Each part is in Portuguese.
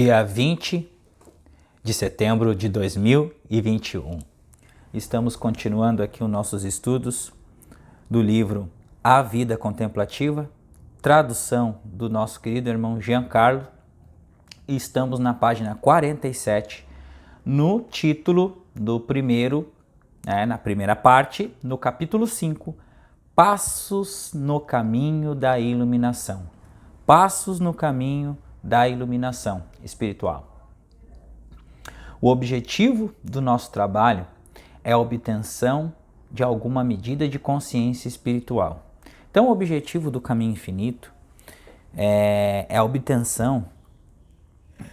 Dia 20 de setembro de 2021. Estamos continuando aqui os nossos estudos do livro A Vida Contemplativa, tradução do nosso querido irmão Giancarlo, e estamos na página 47, no título do primeiro, na primeira parte, no capítulo 5, Passos no caminho da iluminação. Passos no caminho da iluminação espiritual. O objetivo do nosso trabalho é a obtenção de alguma medida de consciência espiritual. Então, o objetivo do caminho infinito é a obtenção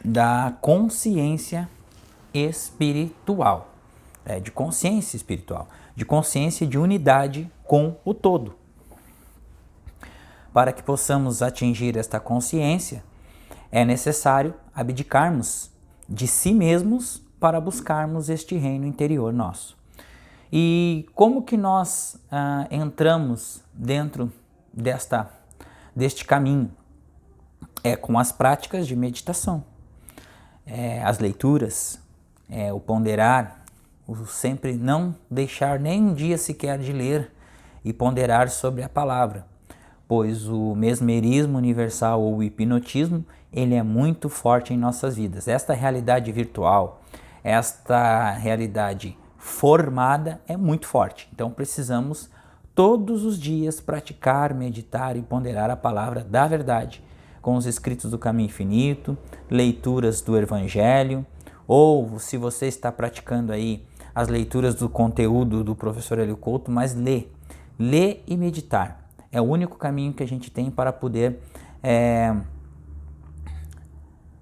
da consciência espiritual, de consciência espiritual, de consciência de unidade com o todo. Para que possamos atingir esta consciência, é necessário abdicarmos de si mesmos para buscarmos este reino interior nosso. E como que nós entramos dentro deste caminho? É com as práticas de meditação, as leituras, o ponderar, o sempre não deixar nem um dia sequer de ler e ponderar sobre a palavra, pois o mesmerismo universal ou o hipnotismo, ele é muito forte em nossas vidas. Esta realidade virtual, esta realidade formada é muito forte. Então precisamos todos os dias praticar, meditar e ponderar a palavra da verdade, com os escritos do Caminho Infinito, leituras do Evangelho, ou se você está praticando aí as leituras do conteúdo do professor Hélio Couto, mas lê e meditar. É o único caminho que a gente tem para poder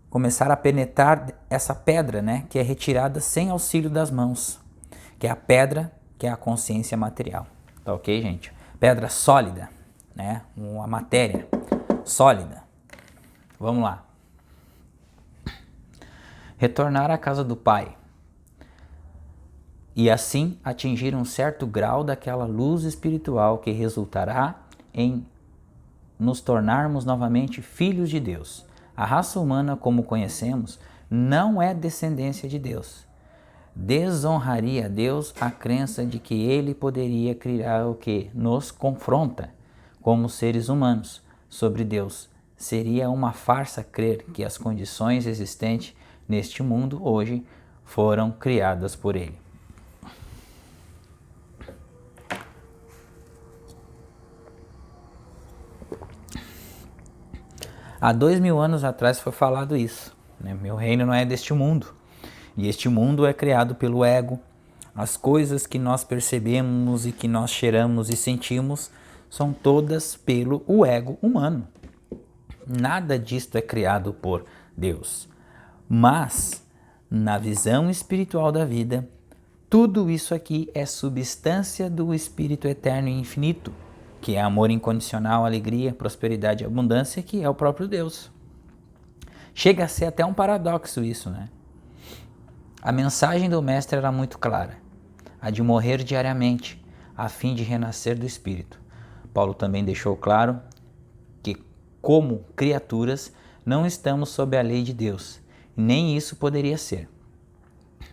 começar a penetrar essa pedra, que é retirada sem auxílio das mãos, que é a pedra, que é a consciência material. Tá ok, gente? Pedra sólida, uma matéria sólida. Vamos lá. Retornar à casa do Pai e assim atingir um certo grau daquela luz espiritual que resultará em nos tornarmos novamente filhos de Deus. A raça humana, como conhecemos, não é descendência de Deus. Desonraria a Deus a crença de que Ele poderia criar o que nos confronta como seres humanos sobre Deus. Seria uma farsa crer que as condições existentes neste mundo hoje foram criadas por Ele. Há 2000 anos atrás foi falado isso. Meu reino não é deste mundo. E este mundo é criado pelo ego. As coisas que nós percebemos e que nós cheiramos e sentimos são todas pelo ego humano. Nada disto é criado por Deus. Mas, na visão espiritual da vida, tudo isso aqui é substância do Espírito Eterno e Infinito, que é amor incondicional, alegria, prosperidade e abundância, que é o próprio Deus. Chega a ser até um paradoxo isso, A mensagem do Mestre era muito clara, a de morrer diariamente, a fim de renascer do Espírito. Paulo também deixou claro que, como criaturas, não estamos sob a lei de Deus, nem isso poderia ser,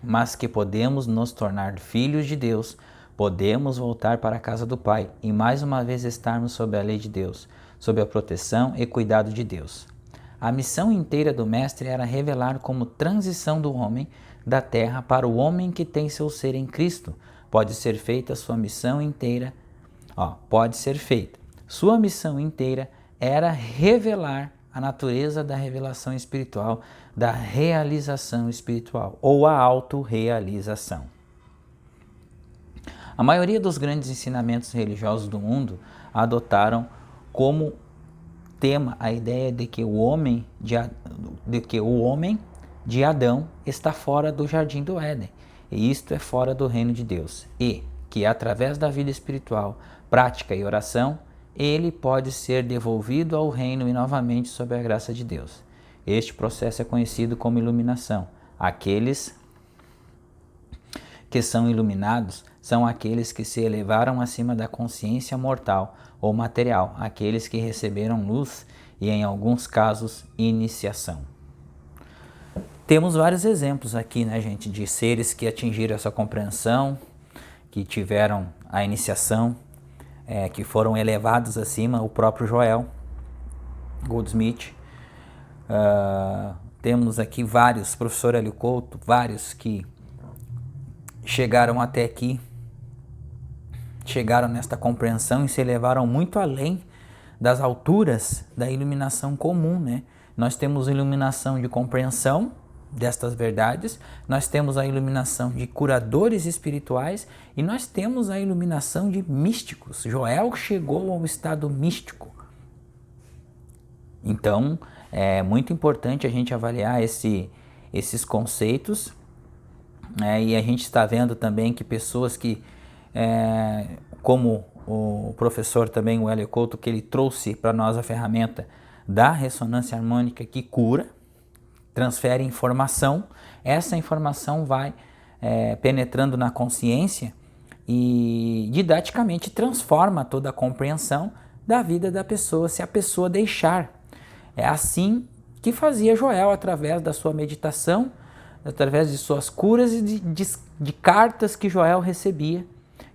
mas que podemos nos tornar filhos de Deus. Podemos voltar para a casa do Pai e mais uma vez estarmos sob a lei de Deus, sob a proteção e cuidado de Deus. A missão inteira do Mestre era revelar como transição do homem da terra para o homem que tem seu ser em Cristo. Pode ser feita sua missão inteira. Sua missão inteira era revelar a natureza da revelação espiritual, da realização espiritual ou a autorrealização. A maioria dos grandes ensinamentos religiosos do mundo adotaram como tema a ideia de que o homem de Adão está fora do jardim do Éden, e isto é fora do reino de Deus, e que através da vida espiritual, prática e oração, ele pode ser devolvido ao reino e novamente sob a graça de Deus. Este processo é conhecido como iluminação. Aqueles que são iluminados são aqueles que se elevaram acima da consciência mortal ou material, aqueles que receberam luz e, em alguns casos, iniciação. temos vários exemplos aqui, né, gente, de seres que atingiram essa compreensão, que tiveram a iniciação, que foram elevados acima, o próprio Joel Goldsmith. Temos aqui vários, professor Hélio Couto, vários que chegaram até aqui, chegaram nesta compreensão e se elevaram muito além das alturas da iluminação comum, né? Nós temos iluminação de compreensão destas verdades, nós temos a iluminação de curadores espirituais e nós temos a iluminação de místicos. Joel chegou ao estado místico. Então, é muito importante a gente avaliar esses conceitos, e a gente está vendo também que pessoas que, como o professor também, o Hélio Couto, que ele trouxe para nós a ferramenta da ressonância harmônica que cura, transfere informação, essa informação vai penetrando na consciência e didaticamente transforma toda a compreensão da vida da pessoa, se a pessoa deixar. É assim que fazia Joel através da sua meditação, através de suas curas e de cartas que Joel recebia,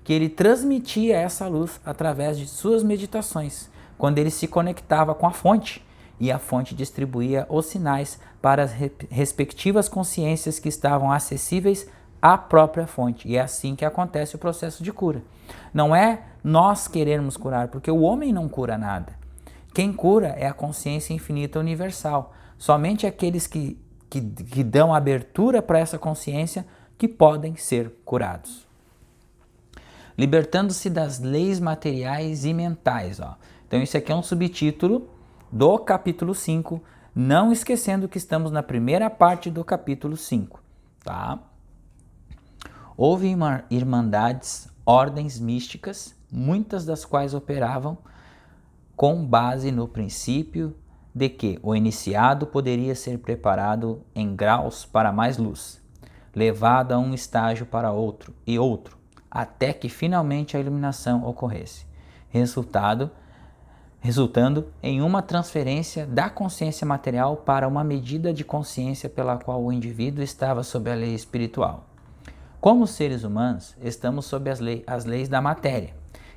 que ele transmitia essa luz através de suas meditações, quando ele se conectava com a fonte, e a fonte distribuía os sinais para as respectivas consciências que estavam acessíveis à própria fonte. E é assim que acontece o processo de cura. Não é nós querermos curar, porque o homem não cura nada. Quem cura é a consciência infinita universal. Somente aqueles que dão abertura para essa consciência que podem ser curados. Libertando-se das leis materiais e mentais. Então isso aqui é um subtítulo do capítulo 5, não esquecendo que estamos na primeira parte do capítulo 5. Tá? Houve irmandades, ordens místicas, muitas das quais operavam com base no princípio de que o iniciado poderia ser preparado em graus para mais luz, levado a um estágio para outro e outro, até que finalmente a iluminação ocorresse, resultando em uma transferência da consciência material para uma medida de consciência pela qual o indivíduo estava sob a lei espiritual. Como seres humanos, estamos sob as leis da matéria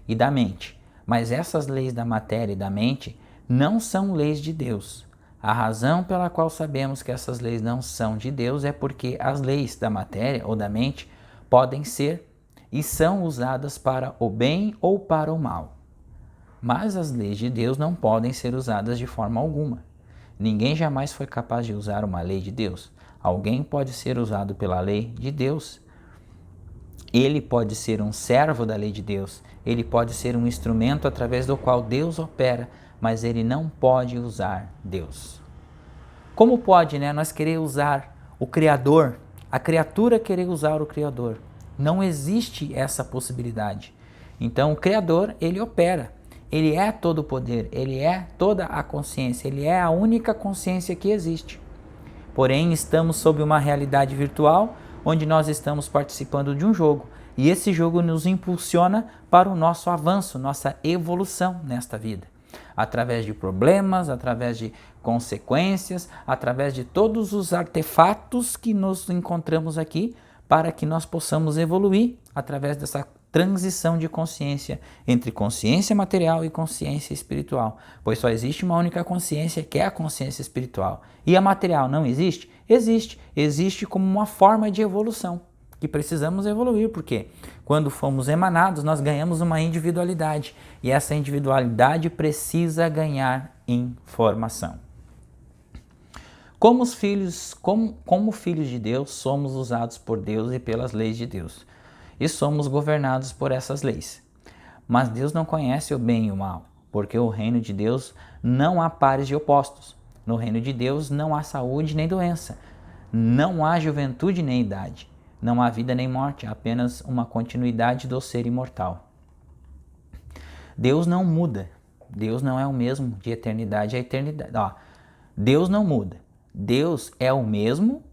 e da mente, mas essas leis da matéria e da mente não são leis de Deus. A razão pela qual sabemos que essas leis não são de Deus é porque as leis da matéria ou da mente podem ser e são usadas para o bem ou para o mal. Mas as leis de Deus não podem ser usadas de forma alguma. Ninguém jamais foi capaz de usar uma lei de Deus. Alguém pode ser usado pela lei de Deus. Ele pode ser um servo da lei de Deus. Ele pode ser um instrumento através do qual Deus opera, mas ele não pode usar Deus. Como pode, nós querer usar o Criador, a criatura querer usar o Criador? Não existe essa possibilidade. Então o Criador, ele opera. Ele é todo o poder, ele é toda a consciência, ele é a única consciência que existe. Porém, estamos sob uma realidade virtual, onde nós estamos participando de um jogo. E esse jogo nos impulsiona para o nosso avanço, nossa evolução nesta vida. Através de problemas, através de consequências, através de todos os artefatos que nos encontramos aqui, para que nós possamos evoluir através dessa transição de consciência entre consciência material e consciência espiritual, pois só existe uma única consciência, que é a consciência espiritual. E a material não existe? Existe. Existe como uma forma de evolução, que precisamos evoluir, porque quando fomos emanados, nós ganhamos uma individualidade, e essa individualidade precisa ganhar informação. Como filhos de Deus, somos usados por Deus e pelas leis de Deus. E somos governados por essas leis. Mas Deus não conhece o bem e o mal, porque no reino de Deus não há pares de opostos. No reino de Deus não há saúde nem doença, não há juventude nem idade, não há vida nem morte, há apenas uma continuidade do ser imortal. Deus não muda, Deus não é o mesmo de eternidade a eternidade. Deus não muda, Deus é o mesmo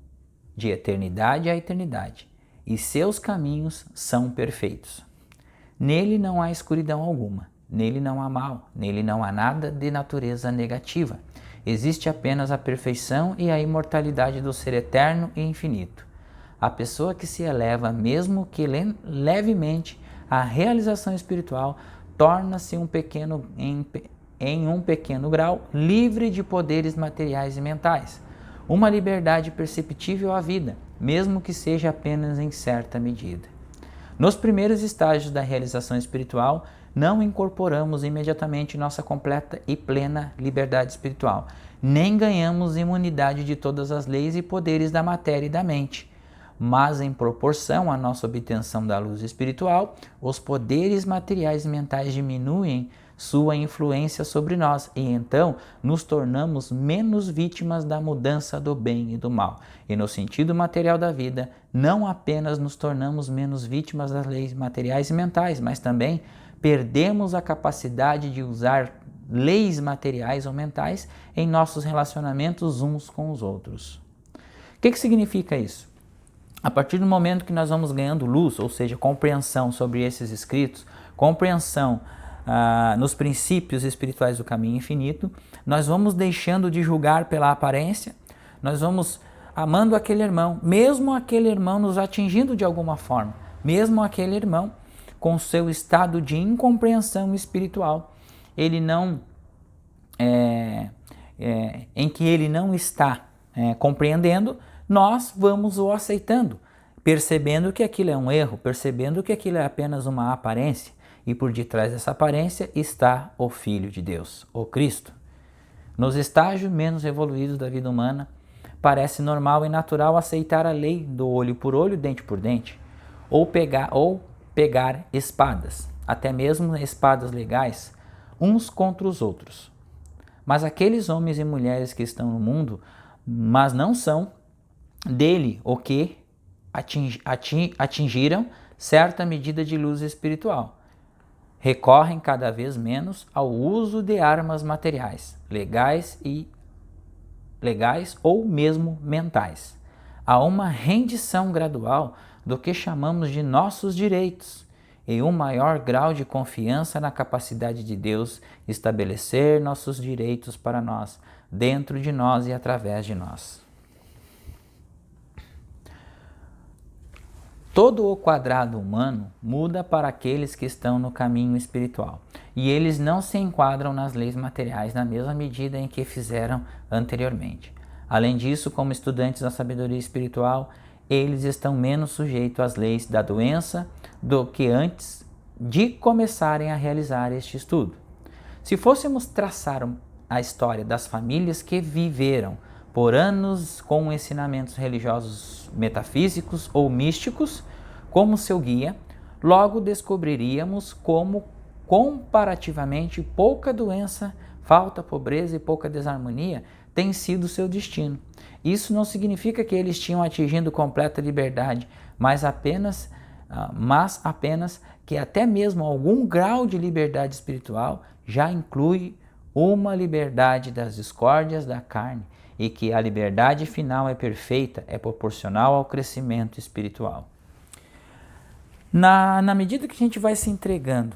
de eternidade a eternidade. E seus caminhos são perfeitos. Nele não há escuridão alguma, nele não há mal, nele não há nada de natureza negativa. Existe apenas a perfeição e a imortalidade do ser eterno e infinito. A pessoa que se eleva, mesmo que levemente, à realização espiritual, torna-se em um pequeno grau livre de poderes materiais e mentais. Uma liberdade perceptível à vida, mesmo que seja apenas em certa medida. Nos primeiros estágios da realização espiritual, não incorporamos imediatamente nossa completa e plena liberdade espiritual, nem ganhamos imunidade de todas as leis e poderes da matéria e da mente. Mas, em proporção à nossa obtenção da luz espiritual, os poderes materiais e mentais diminuem sua influência sobre nós e então nos tornamos menos vítimas da mudança do bem e do mal. E no sentido material da vida, não apenas nos tornamos menos vítimas das leis materiais e mentais, mas também perdemos a capacidade de usar leis materiais ou mentais em nossos relacionamentos uns com os outros. O que significa isso? A partir do momento que nós vamos ganhando luz, ou seja, compreensão sobre esses escritos, compreensão nos princípios espirituais do caminho infinito, nós vamos deixando de julgar pela aparência, nós vamos amando aquele irmão, mesmo aquele irmão nos atingindo de alguma forma, mesmo aquele irmão com seu estado de incompreensão espiritual, ele não em que ele não está compreendendo, nós vamos o aceitando, percebendo que aquilo é um erro, percebendo que aquilo é apenas uma aparência, e por detrás dessa aparência está o Filho de Deus, o Cristo. Nos estágios menos evoluídos da vida humana, parece normal e natural aceitar a lei do olho por olho, dente por dente, ou pegar espadas, até mesmo espadas legais, uns contra os outros. Mas aqueles homens e mulheres que estão no mundo, mas não são dele o que atingiram certa medida de luz espiritual, recorrem cada vez menos ao uso de armas materiais, legais ou mesmo mentais. Há uma rendição gradual do que chamamos de nossos direitos e um maior grau de confiança na capacidade de Deus estabelecer nossos direitos para nós, dentro de nós e através de nós. Todo o quadrado humano muda para aqueles que estão no caminho espiritual, e eles não se enquadram nas leis materiais na mesma medida em que fizeram anteriormente. Além disso, como estudantes da sabedoria espiritual, eles estão menos sujeitos às leis da doença do que antes de começarem a realizar este estudo. Se fôssemos traçar a história das famílias que viveram por anos com ensinamentos religiosos metafísicos ou místicos como seu guia, logo descobriríamos como comparativamente pouca doença, falta, pobreza e pouca desarmonia tem sido seu destino. Isso não significa que eles tinham atingido completa liberdade, mas apenas que até mesmo algum grau de liberdade espiritual já inclui uma liberdade das discórdias da carne, e que a liberdade final é perfeita, é proporcional ao crescimento espiritual. Na medida que a gente vai se entregando,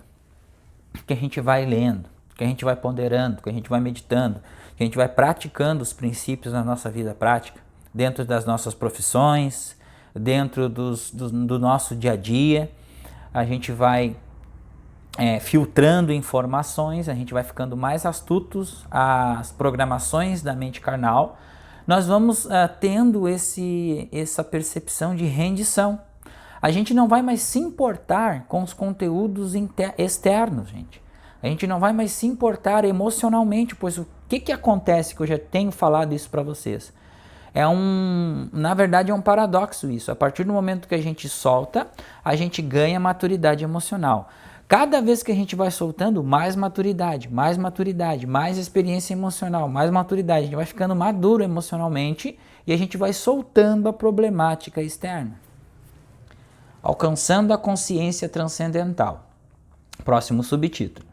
que a gente vai lendo, que a gente vai ponderando, que a gente vai meditando, que a gente vai praticando os princípios na nossa vida prática, dentro das nossas profissões, dentro do nosso dia a dia, a gente vai filtrando informações, a gente vai ficando mais astutos às programações da mente carnal, nós vamos tendo essa percepção de rendição. A gente não vai mais se importar com os conteúdos externos, gente. A gente não vai mais se importar emocionalmente, pois o que acontece, que eu já tenho falado isso para vocês? Na verdade é um paradoxo isso. A partir do momento que a gente solta, a gente ganha maturidade emocional. Cada vez que a gente vai soltando, mais maturidade, mais experiência emocional, mais maturidade. A gente vai ficando maduro emocionalmente e a gente vai soltando a problemática externa. Alcançando a consciência transcendental. Próximo subtítulo.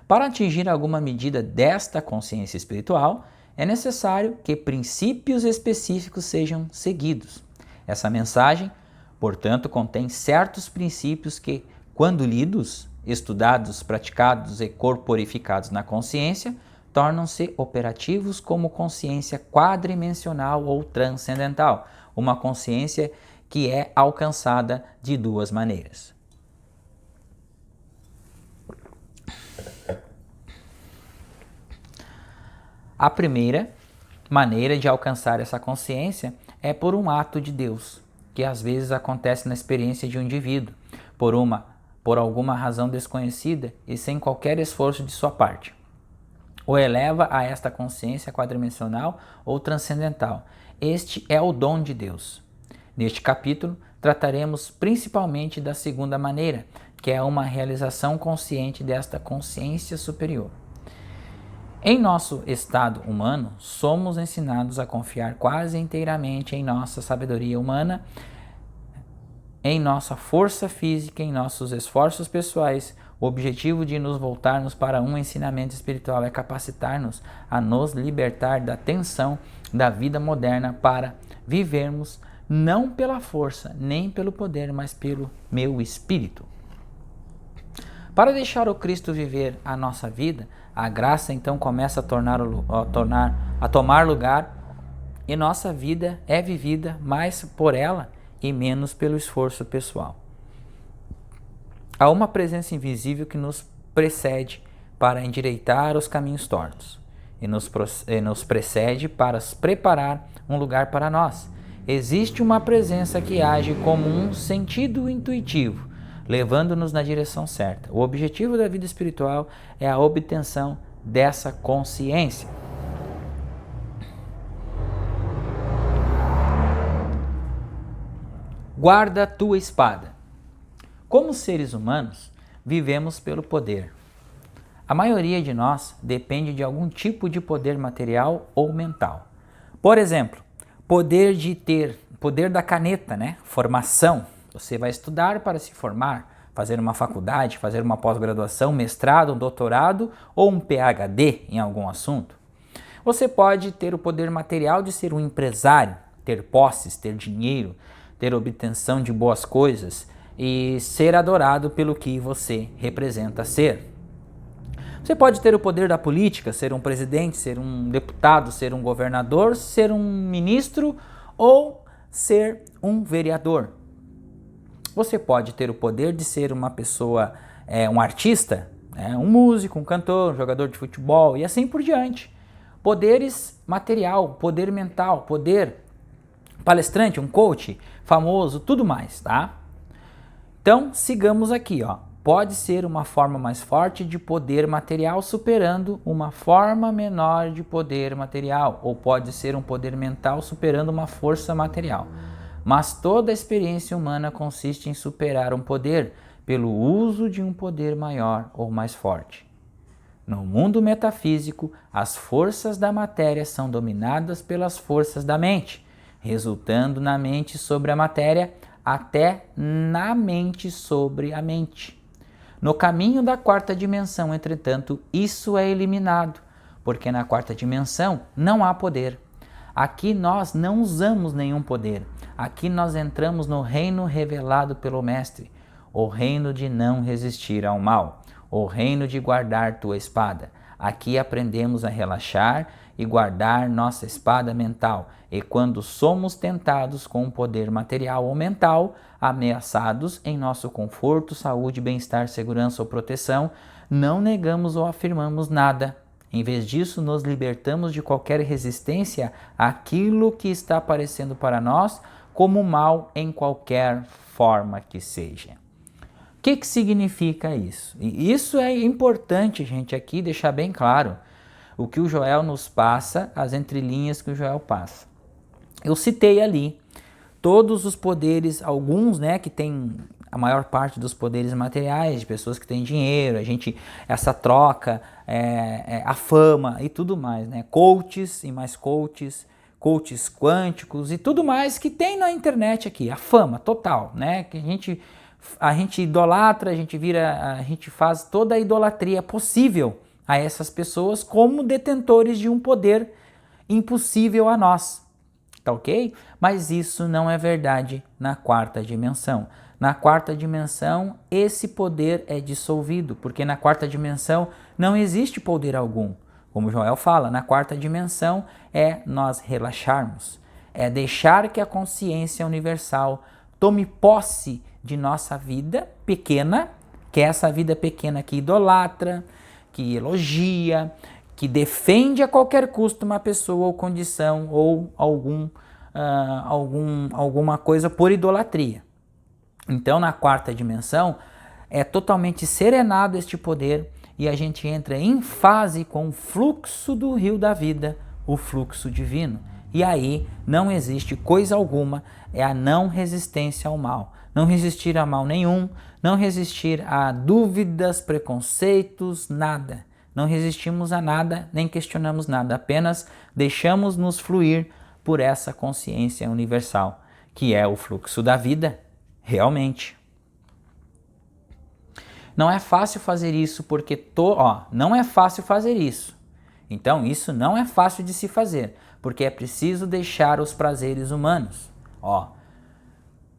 Para atingir alguma medida desta consciência espiritual, é necessário que princípios específicos sejam seguidos. Essa mensagem, portanto, contém certos princípios que, quando lidos, estudados, praticados e corporificados na consciência, tornam-se operativos como consciência quadrimensional ou transcendental, uma consciência que é alcançada de duas maneiras. A primeira maneira de alcançar essa consciência é por um ato de Deus, que às vezes acontece na experiência de um indivíduo, por alguma razão desconhecida e sem qualquer esforço de sua parte. O eleva a esta consciência quadrimensional ou transcendental. Este é o dom de Deus. Neste capítulo, trataremos principalmente da segunda maneira, que é uma realização consciente desta consciência superior. Em nosso estado humano, somos ensinados a confiar quase inteiramente em nossa sabedoria humana, em nossa força física, em nossos esforços pessoais. O objetivo de nos voltarmos para um ensinamento espiritual é capacitar-nos a nos libertar da tensão da vida moderna para vivermos não pela força, nem pelo poder, mas pelo meu espírito. Para deixar o Cristo viver a nossa vida, a graça então começa a tomar lugar e nossa vida é vivida mais por ela e menos pelo esforço pessoal. Há uma presença invisível que nos precede para endireitar os caminhos tortos e nos precede para preparar um lugar para nós. Existe uma presença que age como um sentido intuitivo, levando-nos na direção certa. O objetivo da vida espiritual é a obtenção dessa consciência. Guarda a tua espada. Como seres humanos, vivemos pelo poder. A maioria de nós depende de algum tipo de poder material ou mental. Por exemplo, poder da caneta, né? Formação. Você vai estudar para se formar, fazer uma faculdade, fazer uma pós-graduação, mestrado, um doutorado ou um PhD em algum assunto. Você pode ter o poder material de ser um empresário, ter posses, ter dinheiro, ter obtenção de boas coisas e ser adorado pelo que você representa ser. Você pode ter o poder da política, ser um presidente, ser um deputado, ser um governador, ser um ministro ou ser um vereador. Você pode ter o poder de ser uma pessoa, um artista, um músico, um cantor, um jogador de futebol e assim por diante. Poderes material, poder mental, poder palestrante, um coach famoso, tudo mais, tá? Então, sigamos aqui, ó. Pode ser uma forma mais forte de poder material superando uma forma menor de poder material, ou pode ser um poder mental superando uma força material. Mas toda a experiência humana consiste em superar um poder pelo uso de um poder maior ou mais forte. No mundo metafísico, as forças da matéria são dominadas pelas forças da mente, resultando na mente sobre a matéria, até na mente sobre a mente. No caminho da quarta dimensão, entretanto, isso é eliminado, porque na quarta dimensão não há poder. Aqui nós não usamos nenhum poder. Aqui nós entramos no reino revelado pelo Mestre, o reino de não resistir ao mal, o reino de guardar tua espada. Aqui aprendemos a relaxar e guardar nossa espada mental. E quando somos tentados com um poder material ou mental, ameaçados em nosso conforto, saúde, bem-estar, segurança ou proteção, não negamos ou afirmamos nada. Em vez disso, nos libertamos de qualquer resistência àquilo que está aparecendo para nós como mal em qualquer forma que seja. O que significa isso? E isso é importante, gente, aqui deixar bem claro o que o Joel nos passa, as entrelinhas que o Joel passa. Eu citei ali todos os poderes, alguns, né, que tem a maior parte dos poderes materiais, de pessoas que têm dinheiro, essa troca, a fama e tudo mais, né? Coaches e mais coaches, coaches quânticos e tudo mais que tem na internet aqui, a fama total, né? Que a gente idolatra, a gente faz toda a idolatria possível a essas pessoas como detentores de um poder impossível a nós. Tá ok? Mas isso não é verdade na quarta dimensão. Na quarta dimensão, esse poder é dissolvido, porque na quarta dimensão não existe poder algum. Como Joel fala, na quarta dimensão é nós relaxarmos, é deixar que a consciência universal tome posse de nossa vida pequena, que é essa vida pequena que idolatra, que elogia, que defende a qualquer custo uma pessoa ou condição ou alguma coisa por idolatria. Então, na quarta dimensão, é totalmente serenado este poder e a gente entra em fase com o fluxo do rio da vida, o fluxo divino. E aí não existe coisa alguma, é a não resistência ao mal. Não resistir a mal nenhum, não resistir a dúvidas, preconceitos, nada. Não resistimos a nada, nem questionamos nada, apenas deixamos-nos fluir por essa consciência universal, que é o fluxo da vida, realmente. Não é fácil fazer isso porque não é fácil fazer isso. Então isso não é fácil de se fazer, porque é preciso deixar os prazeres humanos.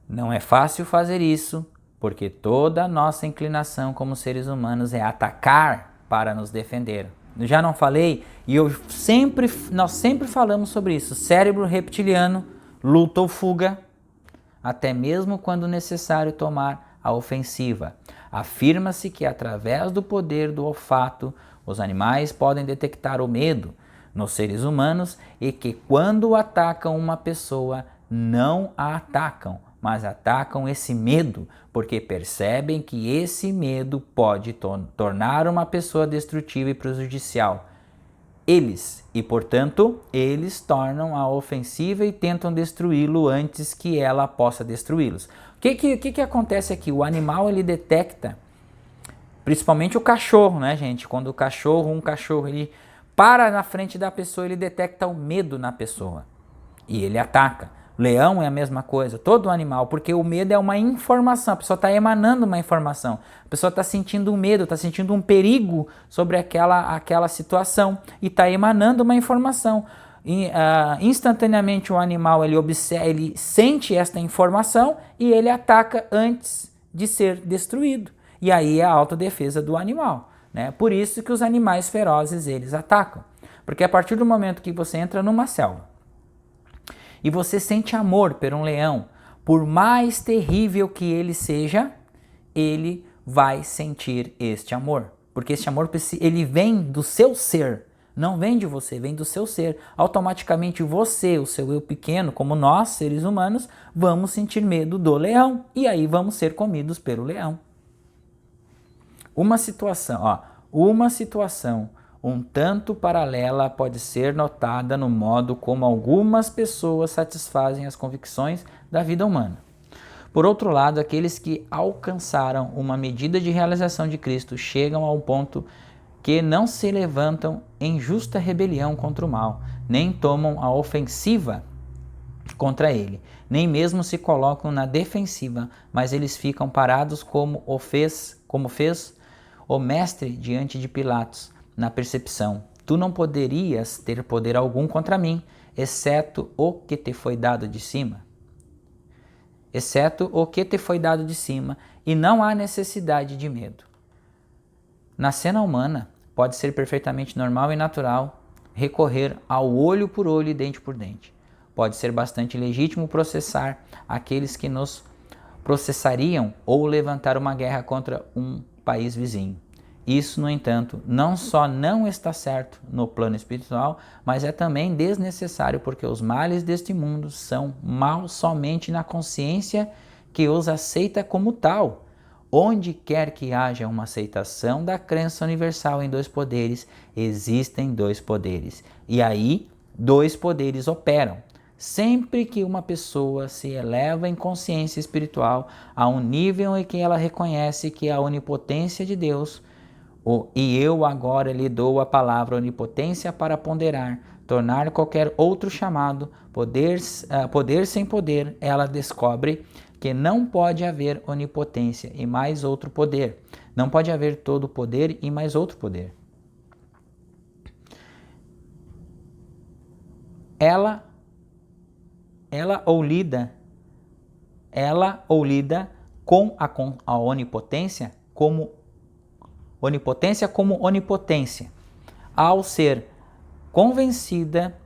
Não é fácil fazer isso porque toda a nossa inclinação como seres humanos é atacar para nos defender. Eu já não falei e nós sempre falamos sobre isso. Cérebro reptiliano, luta ou fuga, até mesmo quando necessário tomar a ofensiva. Afirma-se que através do poder do olfato, os animais podem detectar o medo nos seres humanos e que quando atacam uma pessoa, não a atacam, mas atacam esse medo, porque percebem que esse medo pode tornar uma pessoa destrutiva e prejudicial. Portanto, eles tornam a ofensiva e tentam destruí-lo antes que ela possa destruí-los. O que acontece aqui? O animal ele detecta, principalmente o cachorro, né, gente? Quando um cachorro ele para na frente da pessoa, ele detecta o medo na pessoa e ele ataca. Leão é a mesma coisa, todo animal, porque o medo é uma informação, a pessoa está emanando uma informação, a pessoa está sentindo um medo, está sentindo um perigo sobre aquela situação e está emanando uma informação. Instantaneamente o animal ele sente esta informação e ele ataca antes de ser destruído. E aí é a autodefesa do animal, né? Por isso que os animais ferozes eles atacam, porque a partir do momento que você entra numa selva, e você sente amor por um leão, por mais terrível que ele seja, ele vai sentir este amor. Porque este amor ele vem do seu ser, não vem de você, vem do seu ser. Automaticamente você, o seu eu pequeno, como nós, seres humanos, vamos sentir medo do leão. E aí vamos ser comidos pelo leão. Uma situação um tanto paralela pode ser notada no modo como algumas pessoas satisfazem as convicções da vida humana. Por outro lado, aqueles que alcançaram uma medida de realização de Cristo chegam ao ponto que não se levantam em justa rebelião contra o mal, nem tomam a ofensiva contra ele, nem mesmo se colocam na defensiva, mas eles ficam parados como fez o mestre diante de Pilatos, na percepção: tu não poderias ter poder algum contra mim, exceto o que te foi dado de cima. E não há necessidade de medo. Na cena humana, pode ser perfeitamente normal e natural recorrer ao olho por olho e dente por dente. Pode ser bastante legítimo processar aqueles que nos processariam ou levantar uma guerra contra um país vizinho. Isso, no entanto, não só não está certo no plano espiritual, mas é também desnecessário, porque os males deste mundo são mal somente na consciência que os aceita como tal. Onde quer que haja uma aceitação da crença universal em dois poderes, existem dois poderes. E aí, dois poderes operam. Sempre que uma pessoa se eleva em consciência espiritual a um nível em que ela reconhece que a onipotência de Deus, e eu agora lhe dou a palavra onipotência para ponderar, tornar qualquer outro chamado, poder sem poder, ela descobre que não pode haver onipotência e mais outro poder. Não pode haver todo poder e mais outro poder. Ela ou lida com a onipotência como onipotência. ao ser convencida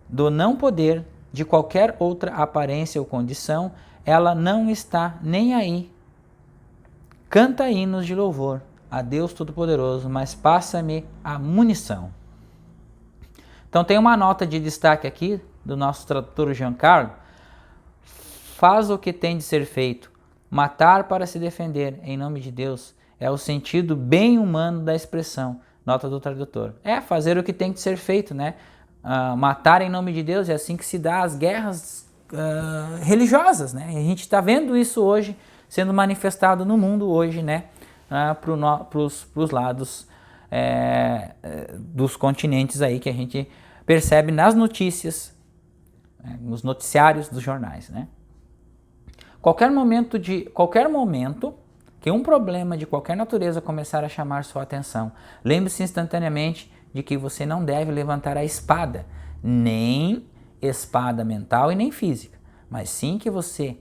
do não poder de qualquer outra aparência ou condição, ela não está nem aí. Canta hinos de louvor a Deus Todo-Poderoso, mas passa-me a munição. Então tem uma nota de destaque aqui do nosso tradutor Giancarlo. Faz o que tem de ser feito. Matar para se defender, em nome de Deus, é o sentido bem humano da expressão. Nota do tradutor. É fazer o que tem de ser feito, né? Matar em nome de Deus, é assim que se dá as guerras religiosas, né? E a gente está vendo isso hoje sendo manifestado no mundo hoje, né? Para os lados dos continentes aí que a gente percebe nas notícias, nos noticiários dos jornais, né? Qualquer momento que um problema de qualquer natureza começar a chamar sua atenção, lembre-se instantaneamente de que você não deve levantar a espada, nem espada mental e nem física, mas sim que você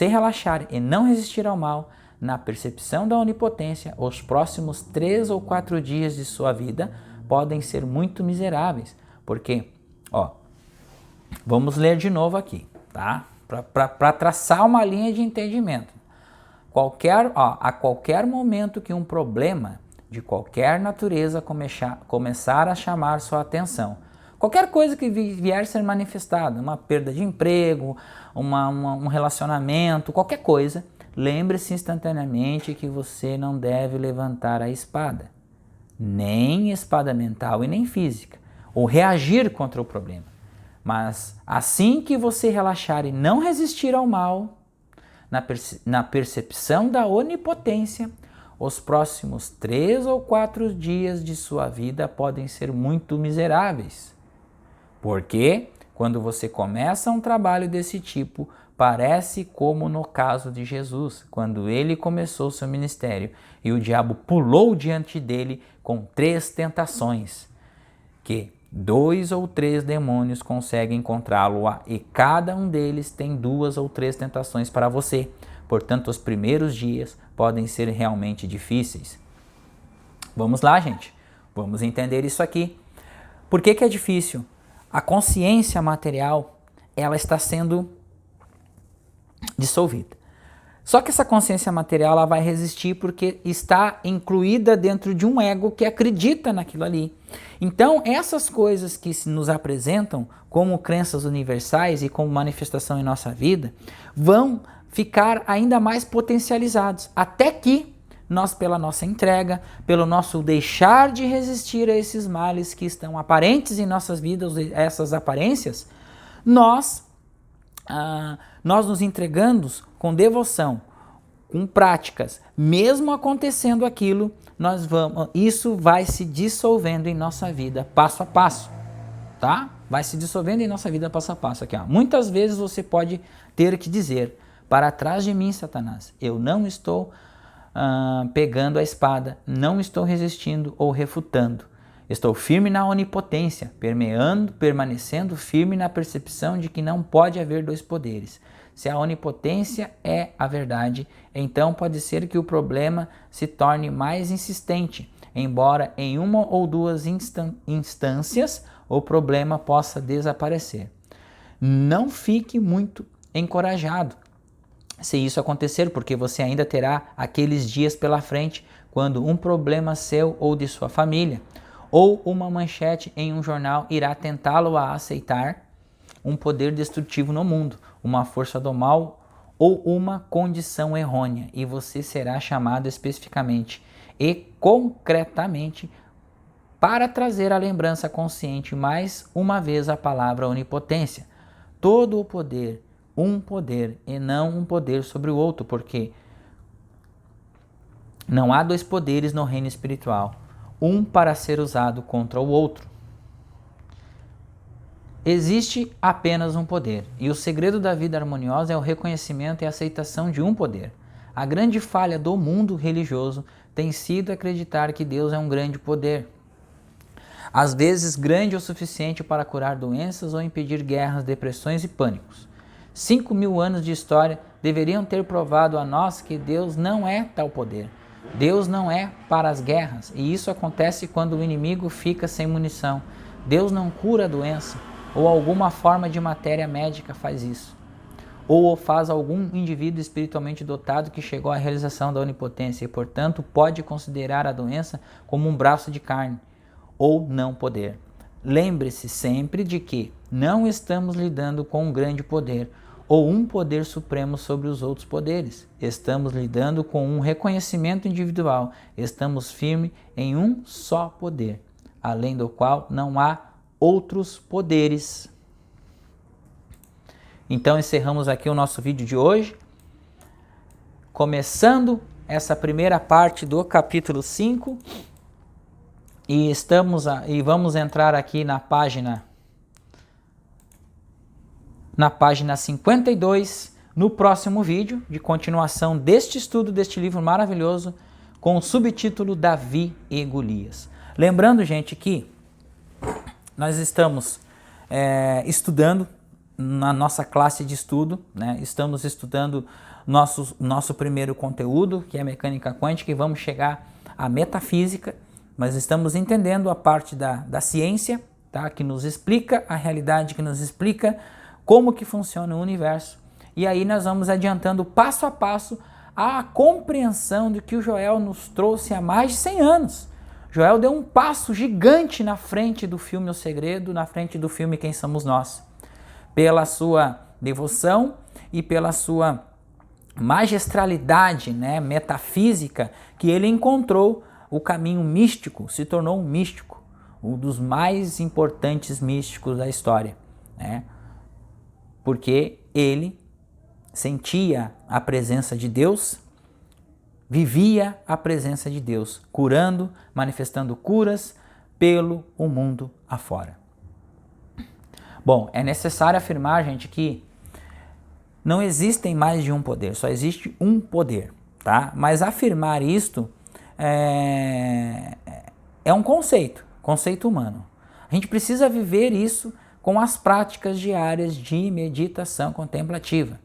relaxar e não resistir ao mal, na percepção da onipotência. Os próximos 3 ou 4 dias de sua vida podem ser muito miseráveis, porque, vamos ler de novo aqui, tá? Para traçar uma linha de entendimento. A qualquer momento que um problema de qualquer natureza começar a chamar sua atenção, qualquer coisa que vier ser manifestada, uma perda de emprego, um relacionamento, qualquer coisa, lembre-se instantaneamente que você não deve levantar a espada, nem espada mental e nem física, ou reagir contra o problema. Mas assim que você relaxar e não resistir ao mal, na percepção da onipotência, os próximos 3 ou 4 dias de sua vida podem ser muito miseráveis. Porque quando você começa um trabalho desse tipo, parece como no caso de Jesus, quando ele começou seu ministério e o diabo pulou diante dele com 3 tentações, que 2 ou 3 demônios conseguem encontrá-lo e cada um deles tem 2 ou 3 tentações para você. Portanto, os primeiros dias podem ser realmente difíceis. Vamos lá, gente. Vamos entender isso aqui. Por que é difícil? A consciência material, ela está sendo dissolvida. Só que essa consciência material ela vai resistir porque está incluída dentro de um ego que acredita naquilo ali. Então, essas coisas que nos apresentam como crenças universais e como manifestação em nossa vida, vão ficar ainda mais potencializados, até que nós, pela nossa entrega, pelo nosso deixar de resistir a esses males que estão aparentes em nossas vidas, essas aparências, nós nos entregamos com devoção, com práticas, mesmo acontecendo aquilo, isso vai se dissolvendo em nossa vida passo a passo, tá? Vai se dissolvendo em nossa vida passo a passo aqui, ó. Muitas vezes você pode ter que dizer: para trás de mim, Satanás, eu não estou pegando a espada, não estou resistindo ou refutando. Estou firme na onipotência, permanecendo firme na percepção de que não pode haver 2 poderes. Se a onipotência é a verdade, então pode ser que o problema se torne mais insistente, embora em 1 ou 2 instâncias o problema possa desaparecer. Não fique muito encorajado se isso acontecer, porque você ainda terá aqueles dias pela frente quando um problema seu ou de sua família, ou uma manchete em um jornal irá tentá-lo a aceitar um poder destrutivo no mundo, uma força do mal ou uma condição errônea, e você será chamado especificamente e concretamente para trazer à lembrança consciente mais uma vez a palavra onipotência. Todo o poder, um poder e não um poder sobre o outro, porque não há 2 poderes no reino espiritual, um para ser usado contra o outro. Existe apenas um poder, e o segredo da vida harmoniosa é o reconhecimento e aceitação de um poder. A grande falha do mundo religioso tem sido acreditar que Deus é um grande poder, às vezes grande o suficiente para curar doenças ou impedir guerras, depressões e pânicos. 5.000 anos de história deveriam ter provado a nós que Deus não é tal poder. Deus não é para as guerras, e isso acontece quando o inimigo fica sem munição. Deus não cura a doença, ou alguma forma de matéria médica faz isso. Ou faz algum indivíduo espiritualmente dotado que chegou à realização da onipotência e, portanto, pode considerar a doença como um braço de carne, ou não poder. Lembre-se sempre de que não estamos lidando com um grande poder, ou um poder supremo sobre os outros poderes. Estamos lidando com um reconhecimento individual. Estamos firmes em um só poder, além do qual não há outros poderes. Então encerramos aqui o nosso vídeo de hoje, começando essa primeira parte do capítulo 5, e vamos entrar aqui na página 52, no próximo vídeo, de continuação deste estudo, deste livro maravilhoso, com o subtítulo Davi e Golias. Lembrando, gente, que nós estamos estudando na nossa classe de estudo, né? Estamos estudando nosso primeiro conteúdo, que é mecânica quântica, e vamos chegar à metafísica, mas estamos entendendo a parte da ciência, tá? Que nos explica a realidade, que nos explica como que funciona o universo. E aí nós vamos adiantando passo a passo a compreensão de que o Joel nos trouxe há mais de 100 anos. Joel deu um passo gigante na frente do filme O Segredo, na frente do filme Quem Somos Nós. Pela sua devoção e pela sua magistralidade, né, metafísica, que ele encontrou o caminho místico, se tornou um místico, um dos mais importantes místicos da história, né? Porque ele sentia a presença de Deus, vivia a presença de Deus, curando, manifestando curas pelo o mundo afora. Bom, é necessário afirmar, gente, que não existem mais de um poder, só existe um poder, tá? Mas afirmar isto é um conceito humano. A gente precisa viver isso com as práticas diárias de meditação contemplativa.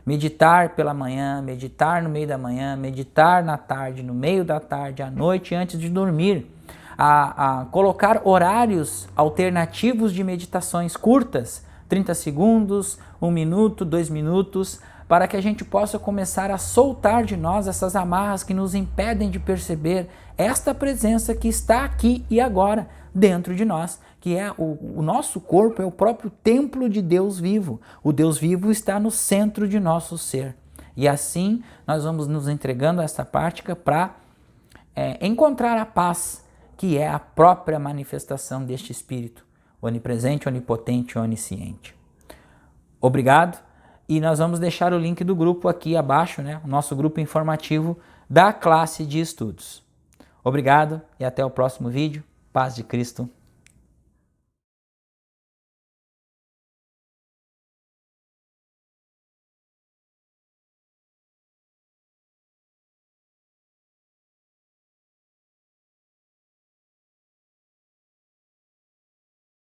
Meditar pela manhã, meditar no meio da manhã, meditar na tarde, no meio da tarde, à noite, antes de dormir. A colocar horários alternativos de meditações curtas, 30 segundos, 1 minuto, 2 minutos, para que a gente possa começar a soltar de nós essas amarras que nos impedem de perceber esta presença que está aqui e agora dentro de nós, que é o nosso corpo, é o próprio templo de Deus vivo. O Deus vivo está no centro de nosso ser. E assim nós vamos nos entregando a esta prática para encontrar a paz, que é a própria manifestação deste Espírito, onipresente, onipotente, onisciente. Obrigado, e nós vamos deixar o link do grupo aqui abaixo, né? O nosso grupo informativo da classe de estudos. Obrigado e até o próximo vídeo. Paz de Cristo.